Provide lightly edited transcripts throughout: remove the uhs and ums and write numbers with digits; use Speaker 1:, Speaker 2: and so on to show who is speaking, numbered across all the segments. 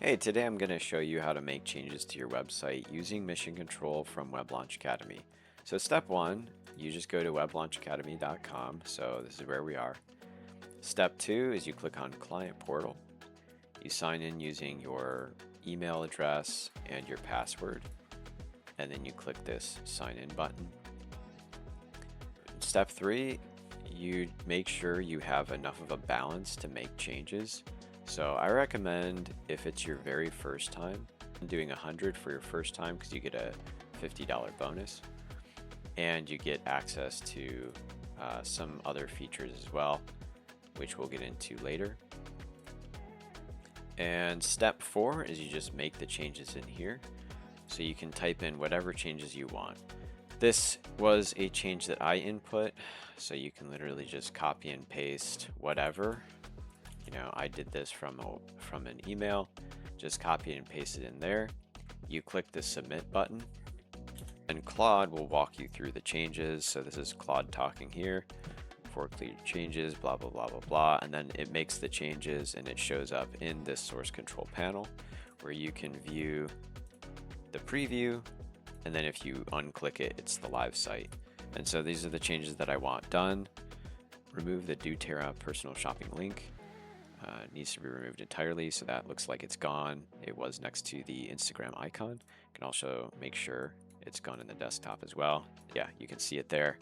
Speaker 1: Hey, today I'm going to show you how to make changes to your website using Mission Control from Web Launch Academy. So step one, you just go to weblaunchacademy.com. So this is where we are. Step two is you click on Client Portal. You sign in using your email address and your password. And then you click this sign in button. Step three, you make sure you have enough of a balance to make changes. So I recommend, if it's your very first time, doing 100 for your first time because you get a $50 bonus and you get access to some other features as well, which we'll get into later. And step four is you just make the changes in here. So you can type in whatever changes you want. This was a change that I input, so you can literally just copy and paste whatever. I did this from an email, just copy and paste it in there. You click the submit button and Claude will walk you through the changes. So this is Claude talking here for clear changes, blah, blah, blah, blah, blah. And then it makes the changes and it shows up in this source control panel where you can view the preview. And then if you unclick it, it's the live site. And so these are the changes that I want done. Remove the doTERRA personal shopping link. It needs to be removed entirely, so that looks like it's gone. It was next to the Instagram icon. You can also make sure it's gone in the desktop as well. Yeah, you can see it there.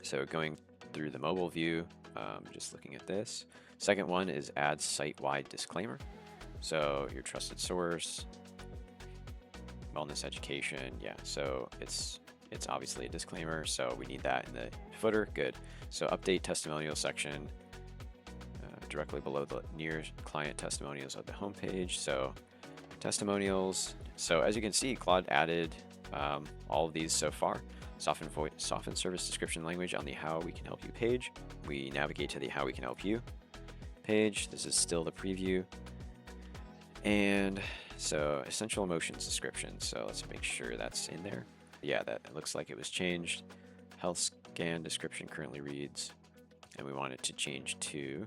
Speaker 1: So going through the mobile view, just looking at this. Second one is add site-wide disclaimer. So your trusted source, wellness education, yeah, so it's obviously a disclaimer, so we need that in the footer. Good. So update testimonial section directly below the near client testimonials of the homepage. So testimonials. So as you can see, Claude added all of these so far. Soften service description language on the how we can help you page. We navigate to the how we can help you page. This is still the preview. And so essential emotions description. So let's make sure that's in there. Yeah, that looks like it was changed. Health scan description currently reads, and we want it to change to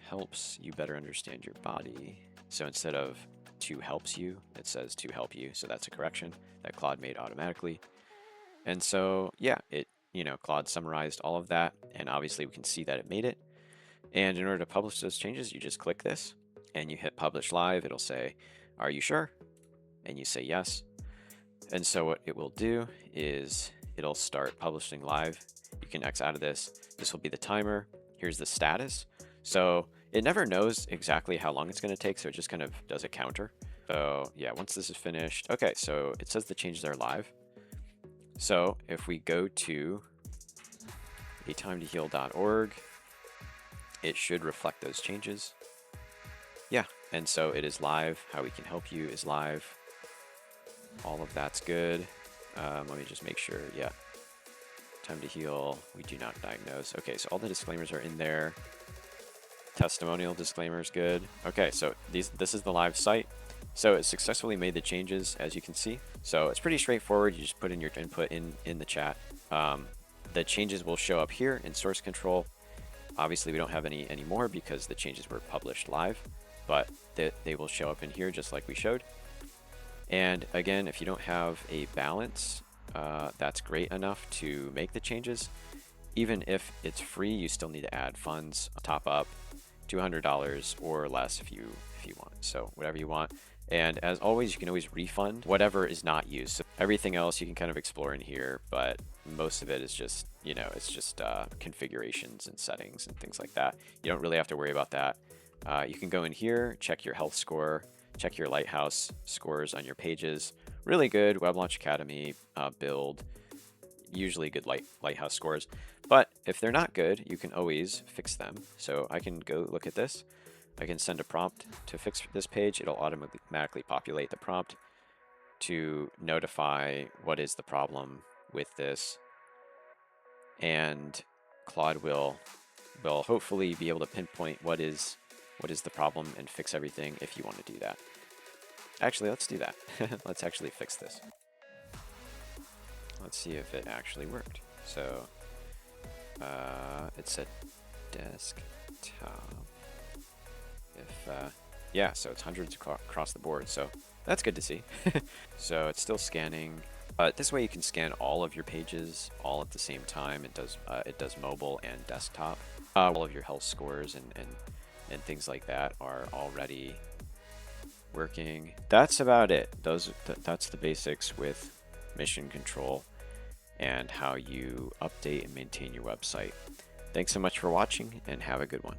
Speaker 1: helps you better understand your body. So instead of to helps you, it says to help you. So that's a correction that Claude made automatically. And so, yeah, Claude summarized all of that. And obviously we can see that it made it. And in order to publish those changes, you just click this and you hit publish live. It'll say, are you sure? And you say yes. And so what it will do is it'll start publishing live. You can X out of this. This will be the timer. Here's the status. So it never knows exactly how long it's going to take, so it just kind of does a counter. So yeah, once this is finished, okay, so it says the changes are live. So if we go to atimetoheal.org, it should reflect those changes. Yeah, and so it is live. How we can help you is live. All of that's good. Let me just make sure, yeah. Time to heal, we do not diagnose. Okay, so all the disclaimers are in there. Testimonial disclaimer is good. Okay, so this is the live site. So it successfully made the changes, as you can see. So it's pretty straightforward. You just put in your input in the chat. The changes will show up here in source control. Obviously, we don't have any anymore because the changes were published live, but they will show up in here just like we showed. And again, if you don't have a balance, that's great enough to make the changes. Even if it's free, you still need to add funds, top up $200 or less if you want. So whatever you want. And as always, you can always refund whatever is not used. So everything else you can kind of explore in here, but most of it is just, it's just configurations and settings and things like that. You don't really have to worry about that. You can go in here, check your health score, check your Lighthouse scores on your pages. Really good Web Launch Academy build. Usually good Lighthouse scores. But if they're not good, you can always fix them. So I can go look at this. I can send a prompt to fix this page. It'll automatically populate the prompt to notify what is the problem with this. And Claude will hopefully be able to pinpoint what is the problem and fix everything if you want to do that. Actually, let's do that. Let's actually fix this. Let's see if it actually worked. So it said desktop. If yeah, so it's hundreds across the board. So that's good to see. So it's still scanning. This way you can scan all of your pages all at the same time. It does mobile and desktop. All of your health scores and things like that are already working. That's about it. That's the basics with mission control and how you update and maintain your website. Thanks so much for watching, and have a good one.